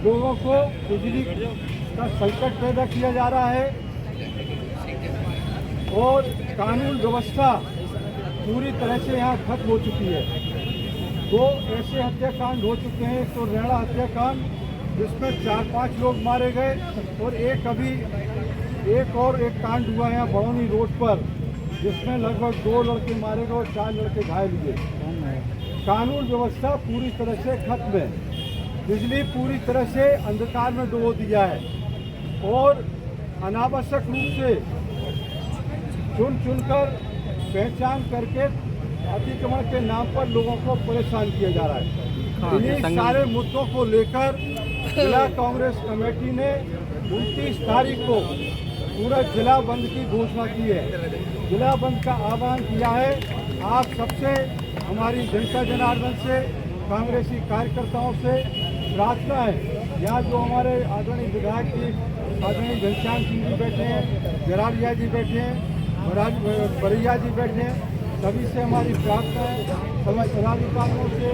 लोगों को बिजली का संकट पैदा किया जा रहा है और कानून व्यवस्था पूरी तरह से यहाँ खत्म हो चुकी है। दो ऐसे हत्याकांड हो चुके हैं, तो रेड़ा हत्याकांड जिसमें 4-5 लोग मारे गए और एक और कांड हुआ है बड़ौनी रोड पर जिसमें लगभग 2 लड़के मारे गए और 4 लड़के घायल हुए। कानून व्यवस्था पूरी तरह से खत्म है। बिजली पूरी तरह से अंधकार में डुबो दिया है और अनावश्यक रूप से चुनकर पहचान करके अतिक्रमण के नाम पर लोगों को परेशान किया जा रहा है। इन्हीं सारे मुद्दों को लेकर जिला कांग्रेस कमेटी ने 29 तारीख को पूरा जिला बंद की घोषणा की है। जिला बंद का आह्वान किया है। आप सबसे, हमारी जनता जनार्दन से, कांग्रेसी कार्यकर्ताओं से प्रार्थना है, यहाँ जो हमारे आदरणीय विधायक जी आदरणीय घनश्याम सिंह जी बैठे हैं, जरारिया जी बैठे हैं, बरैया जी बैठे हैं, सभी से हमारी प्रार्थना है, सभी पदाधिकारियों से,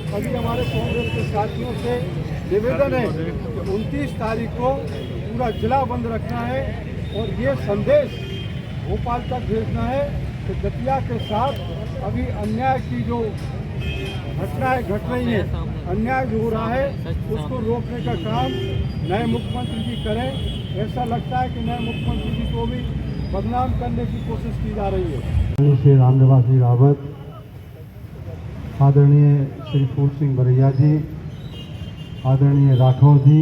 सभी हमारे कांग्रेस के साथियों से निवेदन है कि 29 तारीख को पूरा जिला बंद रखना है और ये संदेश भोपाल तक भेजना है कि दतिया के साथ अभी अन्याय की जो घटनाएं घट रही हैं, अन्याय जो हो रहा है उसको रोकने का काम नए मुख्यमंत्री जी करें। ऐसा लगता है कि नए मुख्यमंत्री जी को भी बदनाम करने की कोशिश की जा रही है। श्री रामनिवास जी रावत, आदरणीय श्री फूल सिंह बरैया जी, आदरणीय राठौर जी,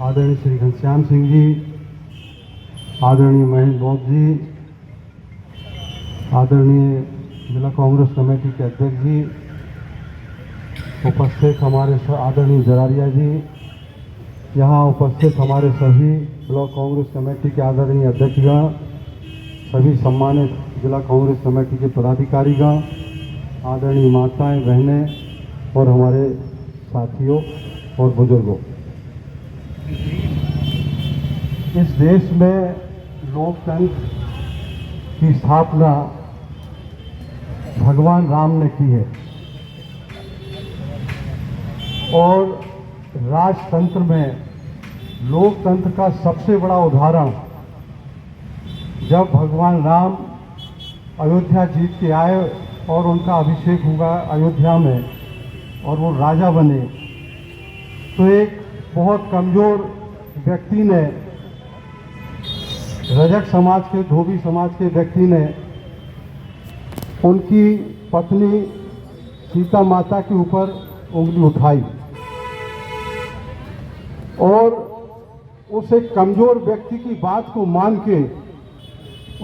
आदरणीय श्री घनश्याम सिंह जी, आदरणीय महेंद्र बौद्ध जी, आदरणीय जिला कांग्रेस कमेटी के अध्यक्ष जी, उपस्थित हमारे आदरणीय जरारिया जी, यहाँ उपस्थित हमारे सभी ब्लॉक कांग्रेस कमेटी के आदरणीय अध्यक्षगण, सभी सम्मानित जिला कांग्रेस कमेटी के पदाधिकारीगण, आदरणीय माताएं, बहनें और हमारे साथियों और बुजुर्गों, इस देश में लोकतंत्र की स्थापना भगवान राम ने की है और राजतंत्र में लोकतंत्र का सबसे बड़ा उदाहरण जब भगवान राम अयोध्या जीत के आए और उनका अभिषेक हुआ अयोध्या में और वो राजा बने, तो एक बहुत कमज़ोर व्यक्ति ने, रजक समाज के, धोबी समाज के व्यक्ति ने उनकी पत्नी सीता माता के ऊपर उंगली उठाई और उस एक कमज़ोर व्यक्ति की बात को मान के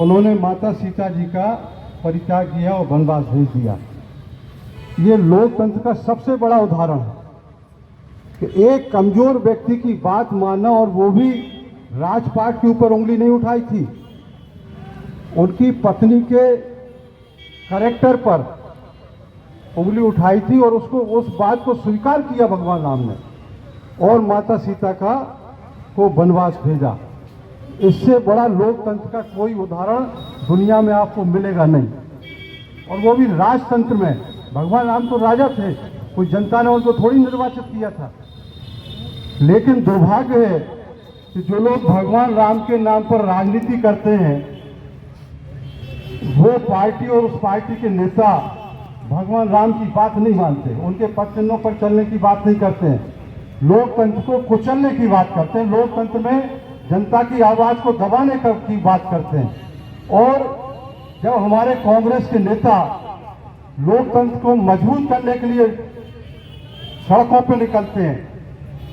उन्होंने माता सीता जी का परित्याग किया और वनवास भेज दिया। ये लोकतंत्र का सबसे बड़ा उदाहरण है कि एक कमज़ोर व्यक्ति की बात मानना, और वो भी राजपाट के ऊपर उंगली नहीं उठाई थी, उनकी पत्नी के कैरेक्टर पर उंगली उठाई थी और उसको, उस बात को स्वीकार किया भगवान राम ने और माता सीता को वनवास भेजा। इससे बड़ा लोकतंत्र का कोई उदाहरण दुनिया में आपको मिलेगा नहीं, और वो भी राजतंत्र में। भगवान राम तो राजा थे, कोई जनता ने उनको थोड़ी निर्वाचित किया था। लेकिन दुर्भाग्य है कि जो लोग भगवान राम के नाम पर राजनीति करते हैं, वो पार्टी और उस पार्टी के नेता भगवान राम की बात नहीं मानते, उनके पद चिन्हों पर चलने की बात नहीं करते हैं, लोकतंत्र को कुचलने की बात करते हैं, लोकतंत्र में जनता की आवाज को दबाने की बात करते हैं। और जब हमारे कांग्रेस के नेता लोकतंत्र को मजबूत करने के लिए सड़कों पर निकलते हैं,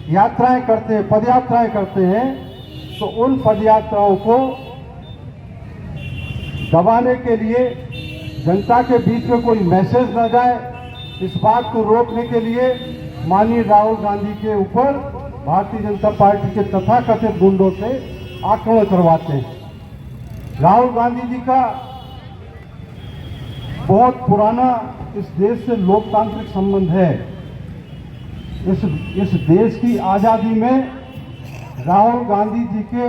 यात्राएं करते हैं, पदयात्राएं करते हैं, तो उन पदयात्राओं को दबाने के लिए, जनता के बीच में कोई मैसेज न जाए, इस बात को रोकने के लिए माननीय राहुल गांधी के ऊपर भारतीय जनता पार्टी के तथाकथित गुंडों से आक्रमण करवाते हैं। राहुल गांधी जी का बहुत पुराना इस देश से लोकतांत्रिक संबंध है। इस देश की आज़ादी में राहुल गांधी जी के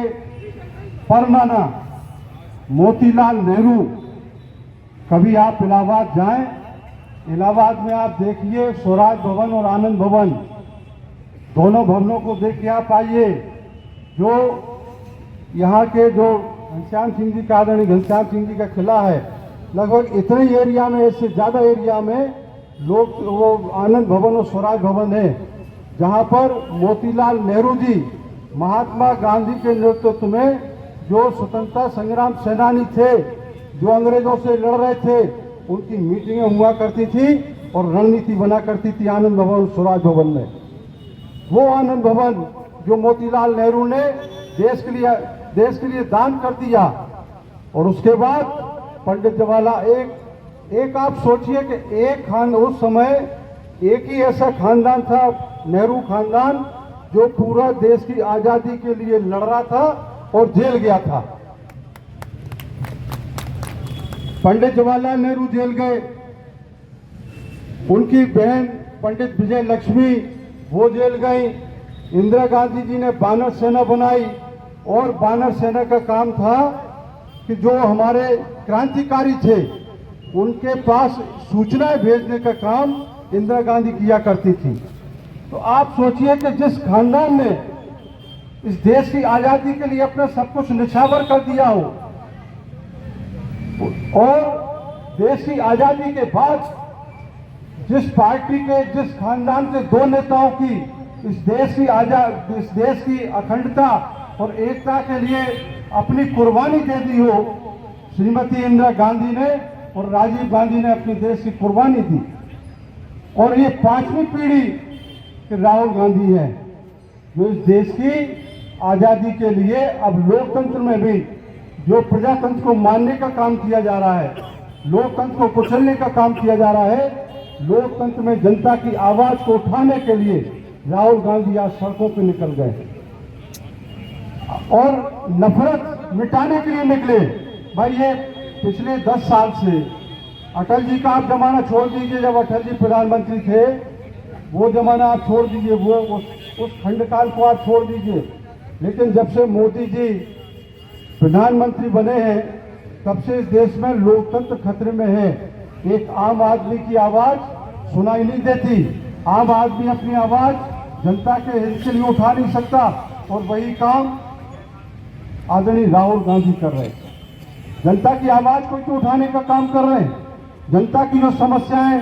परनाना मोतीलाल नेहरू, कभी आप इलाहाबाद जाएं, इलाहाबाद में आप देखिए स्वराज भवन और आनंद भवन दोनों भवनों को देख के आप आइए। जो यहाँ के जो घनश्याम सिंह जी का, आदरणीय घनश्याम सिंह जी का किला है, लगभग इतने ही एरिया में, इससे ज़्यादा एरिया में लोग वो आनंद भवन और स्वराज भवन है, जहाँ पर मोतीलाल नेहरू जी महात्मा गांधी के नेतृत्व में जो स्वतंत्रता संग्राम सेनानी थे, जो अंग्रेजों से लड़ रहे थे, उनकी मीटिंगें हुआ करती थी और रणनीति बना करती थी आनंद भवन और स्वराज भवन में। वो आनंद भवन जो मोतीलाल नेहरू ने देश के लिए दान कर दिया, और उसके बाद पंडित जवाहरलाल एक आप सोचिए कि उस समय एक ही ऐसा खानदान था, नेहरू खानदान, जो पूरा देश की आजादी के लिए लड़ रहा था और जेल गया था। पंडित जवाहरलाल नेहरू जेल गए, उनकी बहन पंडित विजय लक्ष्मी वो जेल गई, इंदिरा गांधी जी ने बानर सेना बनाई, और बानर सेना का काम था कि जो हमारे क्रांतिकारी थे उनके पास सूचनाएं भेजने का काम इंदिरा गांधी किया करती थी। तो आप सोचिए कि जिस खानदान ने इस देश की आजादी के लिए अपना सब कुछ निछावर कर दिया हो, और देश की आजादी के बाद जिस पार्टी के, जिस खानदान के दो नेताओं की इस देश की अखंडता और एकता के लिए अपनी कुर्बानी दे दी हो, श्रीमती इंदिरा गांधी ने और राजीव गांधी ने अपने देश की कुर्बानी दी। और ये पांचवी पीढ़ी कि राहुल गांधी है, जो इस देश की आजादी के लिए अब लोकतंत्र में भी जो प्रजातंत्र को मानने का काम किया जा रहा है, लोकतंत्र को कुचलने का काम किया जा रहा है, लोकतंत्र में जनता की आवाज को उठाने के लिए राहुल गांधी आज सड़कों पर निकल गए और नफरत मिटाने के लिए निकले। भाई ये पिछले 10 साल से अटल जी का आप जमाना छोड़ दीजिए, जब अटल जी प्रधानमंत्री थे वो जमाना आप छोड़ दीजिए, वो उस खंडकाल को आप छोड़ दीजिए, लेकिन जब से मोदी जी प्रधानमंत्री बने हैं तब से इस देश में लोकतंत्र खतरे में है। एक आम आदमी की आवाज सुनाई नहीं देती, आम आदमी अपनी आवाज जनता के हित के लिए उठा नहीं सकता, और वही काम आदरणीय राहुल गांधी कर रहे हैं। जनता की आवाज को तो उठाने का काम कर रहे हैं। जनता की जो समस्याएं,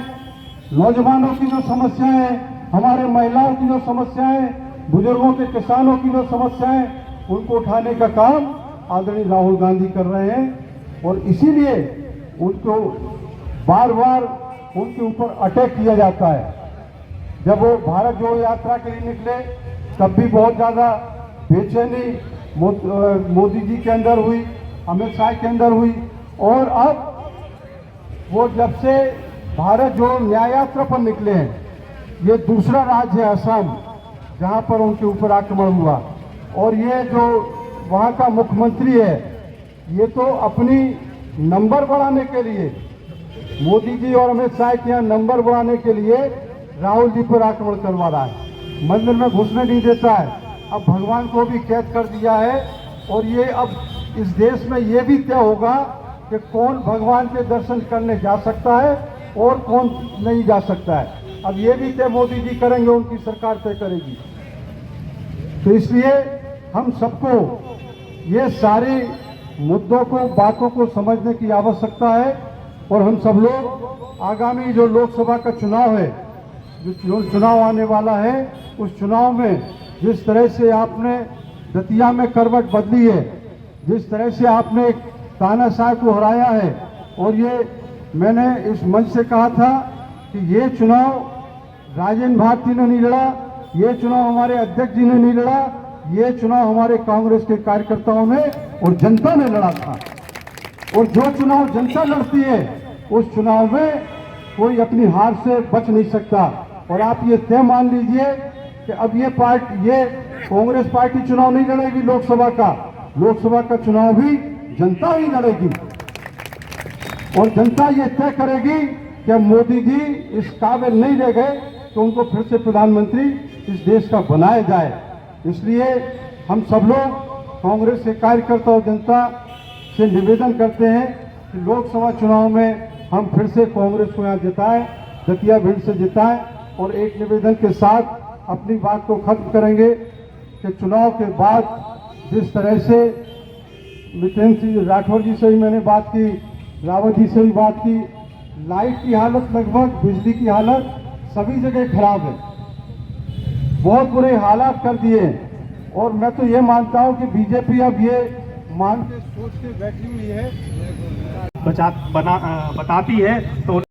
नौजवानों की जो समस्याएं, हमारे महिलाओं की जो समस्याएं, बुजुर्गों के, किसानों की जो समस्याएं, उनको उठाने का काम आदरणीय राहुल गांधी कर रहे हैं। और इसीलिए उनको बार बार उनके ऊपर अटैक किया जाता है। जब वो भारत जोड़ो यात्रा के लिए निकले तब भी बहुत ज़्यादा बेचैनी मोदी जी के अंदर हुई, अमित शाह के अंदर हुई, और अब वो जब से भारत जोड़ो न्याय यात्रा पर निकले हैं, ये दूसरा राज्य है असम जहां पर उनके ऊपर आक्रमण हुआ। और ये जो वहां का मुख्यमंत्री है, ये तो अपनी नंबर बढ़ाने के लिए, मोदी जी और अमित शाह के यहाँ नंबर बढ़ाने के लिए राहुल जी पर आक्रमण करवा रहा है, मंदिर में घुसने नहीं देता है, अब भगवान को भी कैद कर दिया है। और ये अब इस देश में ये भी तय होगा कि कौन भगवान के दर्शन करने जा सकता है और कौन नहीं जा सकता है। अब ये भी तय मोदी जी करेंगे, उनकी सरकार तय करेगी। तो इसलिए हम सबको ये सारे मुद्दों को, बातों को समझने की आवश्यकता है। और हम सब लोग आगामी जो लोकसभा का चुनाव है, जो चुनाव आने वाला है, उस चुनाव में जिस तरह से आपने दतिया में करवट बदली है, जिस तरह से आपने तानाशाह को हराया है, और ये मैंने इस मंच से कहा था कि ये चुनाव राजेंद्र भारती ने नहीं लड़ा, ये चुनाव हमारे अध्यक्ष जी ने नहीं लड़ा, ये चुनाव हमारे कांग्रेस के कार्यकर्ताओं ने और जनता ने लड़ा था। और जो चुनाव जनता लड़ती है उस चुनाव में कोई अपनी हार से बच नहीं सकता। और आप ये तय मान लीजिए कि अब ये कांग्रेस पार्टी चुनाव नहीं लड़ेगी लोकसभा का चुनाव भी जनता ही लड़ेगी। और जनता ये तय करेगी कि मोदी जी इस काबिल नहीं रह गए तो उनको फिर से प्रधानमंत्री इस देश का बनाया जाए। इसलिए हम सब लोग कांग्रेस के कार्यकर्ता और जनता से निवेदन करते हैं कि लोकसभा चुनाव में हम फिर से कांग्रेस को यहाँ जिताएं, दतिया भीड़ से जिताएं। और एक निवेदन के साथ अपनी बात को खत्म करेंगे कि चुनाव के बाद जिस तरह से मितेंद्र सिंह राठौर जी से भी मैंने बात की, रावत जी से भी बात की, लाइट की हालत लगभग, बिजली की हालत सभी जगह खराब है, बहुत बुरे हालात कर दिए हैं। और मैं तो ये मानता हूं कि बीजेपी अब ये मान के सोच के बैठी हुई है, बताती है तो